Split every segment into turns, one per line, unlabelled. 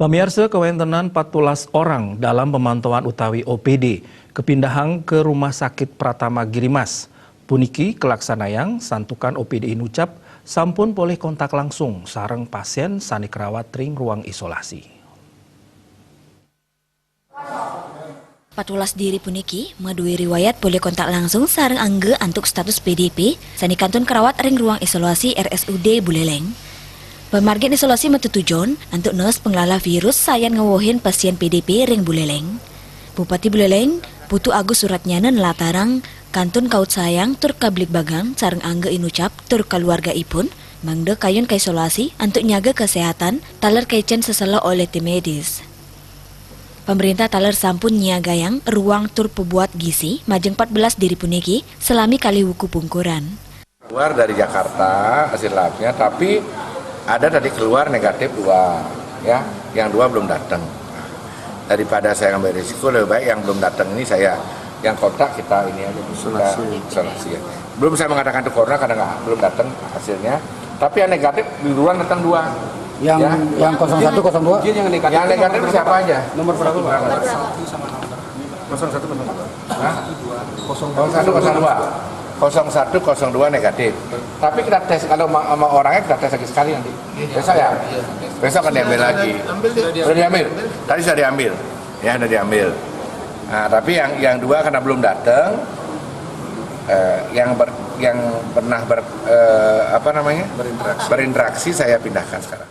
Pemirsa, kawentenan 14 orang dalam pemantauan utawi OPD kepindahan ke Rumah Sakit Pratama Girimas. Puniki kelaksanayang santukan OPD Inucap sampun boleh kontak langsung sareng pasien sani kerawat ring ruang isolasi.
14 diri puniki madui riwayat boleh kontak langsung sareng angge antuk status PDP sani kantun kerawat ring ruang isolasi RSUD Buleleng. Pemargin isolasi metutujon untuk nurse pengelola virus sayan ngewohin pasien PDP ring Buleleng. Bupati Buleleng Putu Agus Suratnyana nelatarang kantun kaut sayang tur kablik bagang sareng angge Inucap tur keluarga ipun mangde kayun ke isolasi untuk nyaga kesehatan taler kecen sesela oleh tim medis. Pemerintah taler sampun nyiagayang ruang tur pebuat gizi majeng 14 diri puniki selami kali wuku pungkuran.
Keluar dari Jakarta hasil labnya, tapi ada tadi keluar negatif 2, ya, yang 2 belum datang. Daripada saya ngambil risiko, lebih baik yang belum datang ini saya yang kontak kita ini aja isolasi ya. Belum saya mengatakan itu corona karena belum datang hasilnya, tapi yang negatif di luar datang 2.
Yang 01, 02?
Yang negatif siapa aja?
Nomor berapa?
01, 02 negatif. Tapi kita tes kalau sama orangnya kita tes lagi sekali nanti. Besok ya? Besok akan diambil lagi. Sudah diambil? Tadi sudah diambil. Ya, sudah diambil. Nah, tapi yang 2 karena belum datang, yang pernah berinteraksi saya pindahkan sekarang.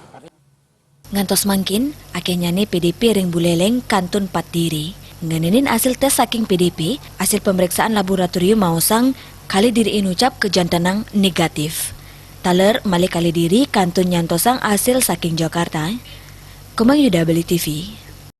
Ngantos mangkin, akhirnya nih PDP ring Buleleng kantun 4 diri. Nganinin hasil tes saking PDP, hasil pemeriksaan laboratorium mausang kali diri Inucap kejantanang negatif. Taler malik kali diri kantun nyantosang hasil saking Jakarta. Kumang Yuda Beli TV.